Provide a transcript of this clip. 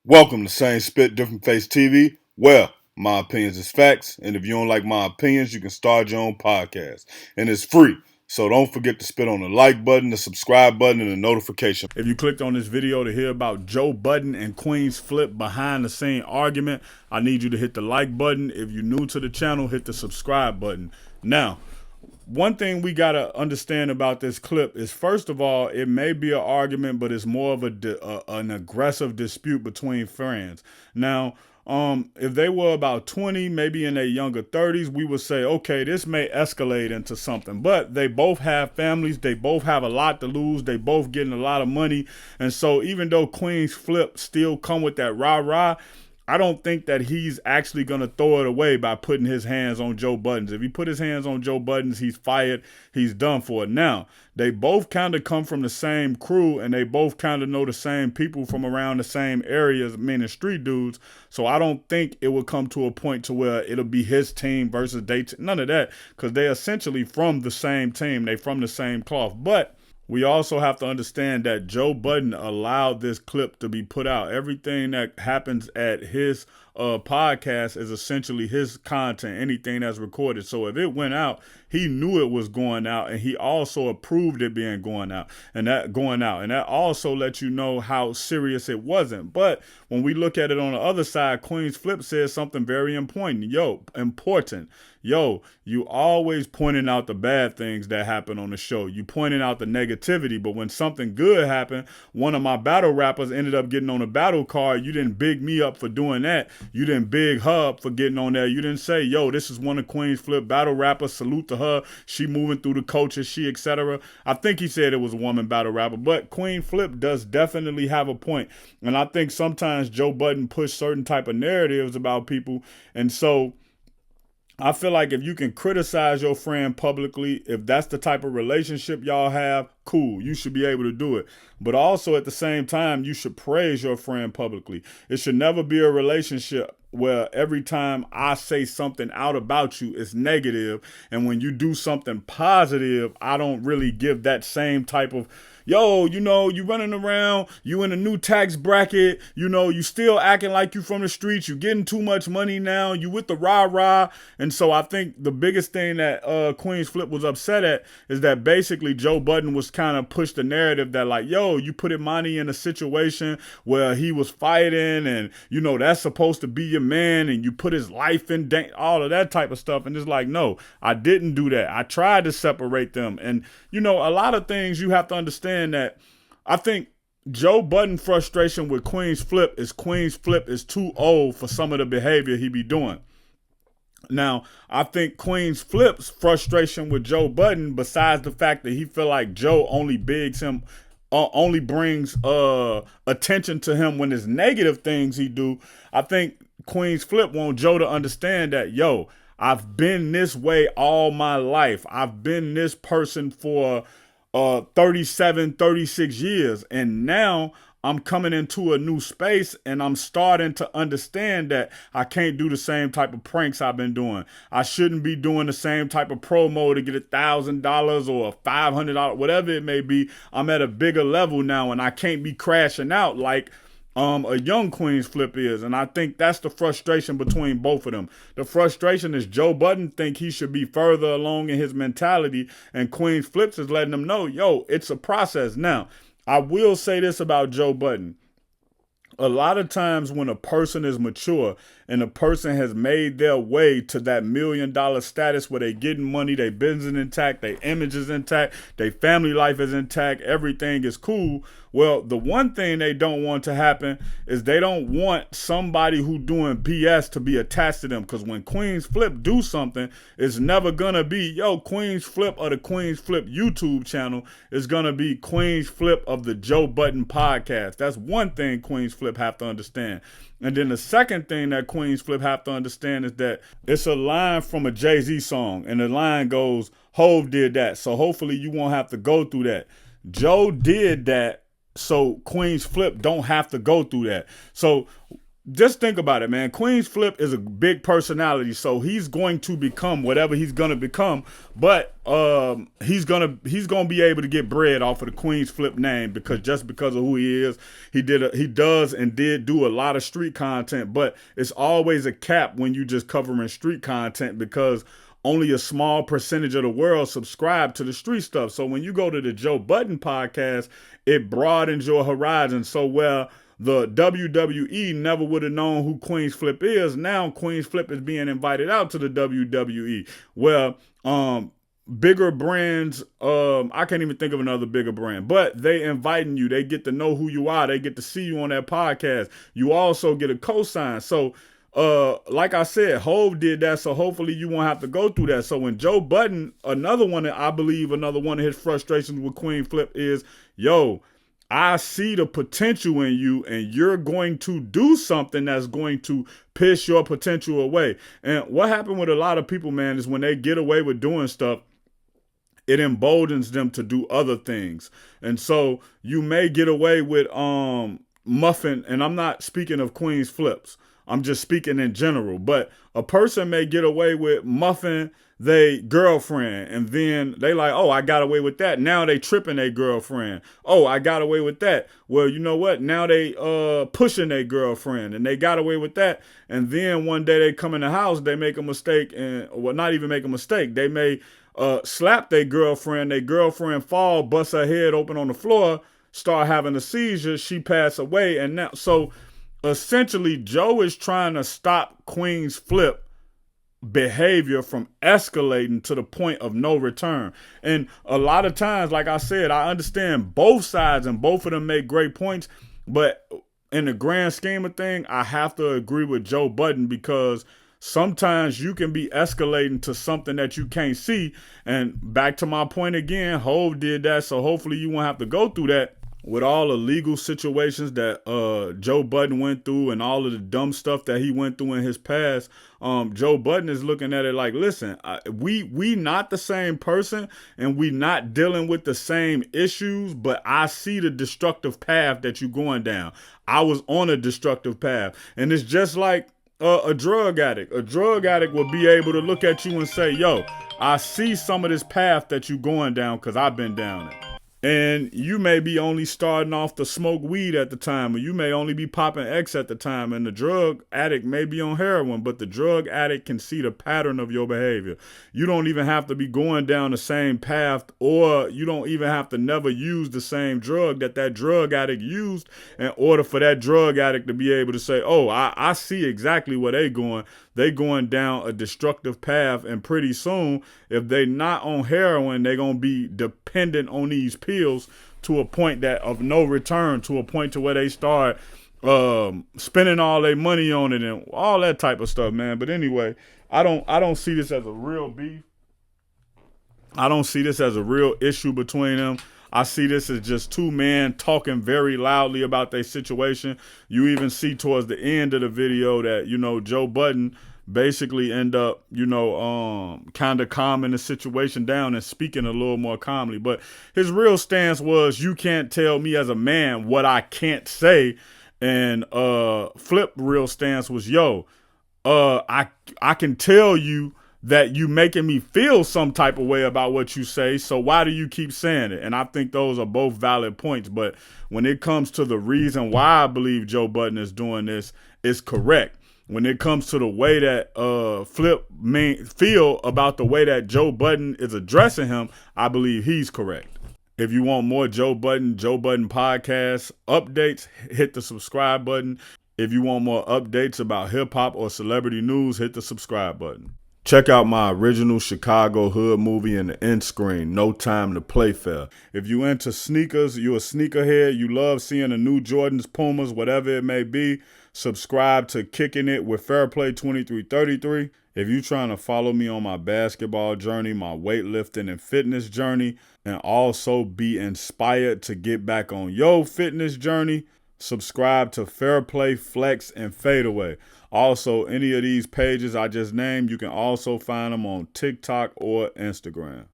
Welcome to Same Spit, Different Face TV. Well, my opinions is facts, and if you don't like my opinions, you can start your own podcast. And it's free. So don't forget to spit on the like button, the subscribe button, and the notification. If you clicked on this video to hear about Joe Budden and Queen's Flip behind the scene argument, I need you to hit the like button. If you're new to the channel, hit the subscribe button. Now, one thing we got to understand about this clip is, first of all, it may be an argument, but it's more of an aggressive dispute between friends. Now, if they were about 20, maybe in their younger 30s, we would say, okay, this may escalate into something. But they both have families. They both have a lot to lose. They both getting a lot of money. And so even though Queen's Flip still come with that rah-rah, I don't think that he's actually going to throw it away by putting his hands on Joe Buttons. If he put his hands on Joe Buttons, he's fired. He's done for it. Now, they both kind of come from the same crew, and they both kind of know the same people from around the same areas, meaning street dudes. So I don't think it will come to a point to where it'll be his team versus none of that, because they're essentially from the same team. They from the same cloth. But we also have to understand that Joe Budden allowed this clip to be put out. Everything that happens at his podcast is essentially his content, anything that's recorded. So if it went out, he knew it was going out, and he also approved it being going out. And that also lets you know how serious it wasn't. But when we look at it on the other side, Queen's Flip says something very important. Yo, you always pointing out the bad things that happen on the show. You pointing out the negativity, but when something good happened, one of my battle rappers ended up getting on a battle card. You didn't big me up for doing that. You didn't big her up for getting on there. You didn't say, yo, this is one of Queen's Flip battle rappers. Salute to her. She moving through the culture, she etc. I think he said it was a woman battle rapper, but Queen Flip does definitely have a point. And I think sometimes Joe Budden push certain type of narratives about people. And so I feel like if you can criticize your friend publicly, if that's the type of relationship y'all have, cool, you should be able to do it. But also at the same time, you should praise your friend publicly. It should never be a relationship where every time I say something out about you, it's negative. And when you do something positive, I don't really give that same type of, yo, you running around, you in a new tax bracket, you still acting like you from the streets, you getting too much money now, you with the rah-rah. And so I think the biggest thing that Queen's Flip was upset at is that basically Joe Budden was kind of pushed the narrative that like, yo, you put Imani in a situation where he was fighting and, that's supposed to be your man, and you put his life in danger, all of that type of stuff. And it's like, no, I didn't do that. I tried to separate them. And, a lot of things you have to understand that I think Joe Budden frustration with Queen's Flip is too old for some of the behavior he be doing. Now, I think Queen's Flip's frustration with Joe Budden, besides the fact that he feel like Joe only brings attention to him when there's negative things he do, I think Queen's Flip want Joe to understand that, yo, I've been this way all my life. I've been this person for 37, 36 years. And now I'm coming into a new space, and I'm starting to understand that I can't do the same type of pranks I've been doing. I shouldn't be doing the same type of promo to get $1,000 or $500, whatever it may be. I'm at a bigger level now, and I can't be crashing out like a young Queen's Flip is. And I think that's the frustration between both of them. The frustration is Joe Budden think he should be further along in his mentality, and Queen's Flips is letting them know, yo, it's a process. Now, I will say this about Joe Budden. A lot of times when a person is mature and a person has made their way to that $1 million status where they getting money, their business intact, their image is intact, their family life is intact, everything is cool. Well, the one thing they don't want to happen is they don't want somebody who doing BS to be attached to them. Because when Queen's Flip do something, it's never going to be, yo, Queen's Flip or the Queen's Flip YouTube channel. It's going to be Queen's Flip of the Joe Budden podcast. That's one thing Queen's Flip have to understand. And then the second thing that Queen's Flip have to understand is that it's a line from a Jay-Z song. And the line goes, Hove did that. So hopefully you won't have to go through that. Joe did that, so Queen's Flip don't have to go through that. So just think about it, man. Queen's Flip is a big personality, so he's going to become whatever he's gonna become. But he's gonna be able to get bread off of the Queen's Flip name because just because of who he is, he does and did do a lot of street content. But it's always a cap when you just covering street content because only a small percentage of the world subscribe to the street stuff. So when you go to the Joe Budden podcast, it broadens your horizon. So well, the WWE never would have known who Queen's Flip is. Now Queen's Flip is being invited out to the WWE. Well, bigger brands, I can't even think of another bigger brand, but they inviting you. They get to know who you are. They get to see you on that podcast. You also get a cosign. So like I said, Hove did that, so hopefully you won't have to go through that. So when Joe Budden, another one of his frustrations with Queen Flip is, yo, I see the potential in you and you're going to do something that's going to piss your potential away. And what happened with a lot of people, man, is when they get away with doing stuff, it emboldens them to do other things. And so you may get away with muffin, and I'm not speaking of Queen's Flips. I'm just speaking in general. But a person may get away with muffin they girlfriend, and then they like, oh, I got away with that. Now they tripping their girlfriend. Oh, I got away with that. Well, you know what? Now they pushing their girlfriend, and they got away with that. And then one day they come in the house, they make a mistake, and well, not even make a mistake. They may slap their girlfriend fall, bust her head open on the floor, start having a seizure, she pass away, and now so essentially Joe is trying to stop Queen's Flip behavior from escalating to the point of no return. And a lot of times, like I said, I understand both sides and both of them make great points, but in the grand scheme of things, I have to agree with Joe Budden because sometimes you can be escalating to something that you can't see. And back to my point again, Hove did that, so hopefully you won't have to go through that. With all the legal situations that Joe Budden went through and all of the dumb stuff that he went through in his past, Joe Budden is looking at it like, listen, we not the same person and we not dealing with the same issues, but I see the destructive path that you're going down. I was on a destructive path. And it's just like a drug addict. A drug addict will be able to look at you and say, yo, I see some of this path that you're going down because I've been down it. And you may be only starting off to smoke weed at the time, or you may only be popping X at the time, and the drug addict may be on heroin, but the drug addict can see the pattern of your behavior. You don't even have to be going down the same path, or you don't even have to never use the same drug that drug addict used in order for that drug addict to be able to say, oh, I see exactly where they going. They going down a destructive path, and pretty soon, if they not on heroin, they gonna be dependent on these pills to a point that of no return, to a point to where they start spending all their money on it and all that type of stuff, man. But anyway, I don't see this as a real beef. I don't see this as a real issue between them. I see this as just two men talking very loudly about their situation. You even see towards the end of the video that, you know, Joe Budden basically end up, you know, kind of calming the situation down and speaking a little more calmly. But his real stance was, you can't tell me as a man what I can't say. And Flip real stance was, yo, I can tell you that you making me feel some type of way about what you say, so why do you keep saying it? And I think those are both valid points, but when it comes to the reason why I believe Joe Budden is doing this, it's correct. When it comes to the way that Flip feel about the way that Joe Budden is addressing him, I believe he's correct. If you want more Joe Budden podcast updates, hit the subscribe button. If you want more updates about hip hop or celebrity news, hit the subscribe button. Check out my original Chicago hood movie in the end screen, No Time to Play Fair. If you into sneakers, you a sneakerhead, you love seeing the new Jordans, Pumas, whatever it may be, subscribe to Kicking It with Fairplay 2333. If you trying to follow me on my basketball journey, my weightlifting and fitness journey, and also be inspired to get back on your fitness journey, subscribe to Fairplay, Flex, and Fadeaway. Also, any of these pages I just named, you can also find them on TikTok or Instagram.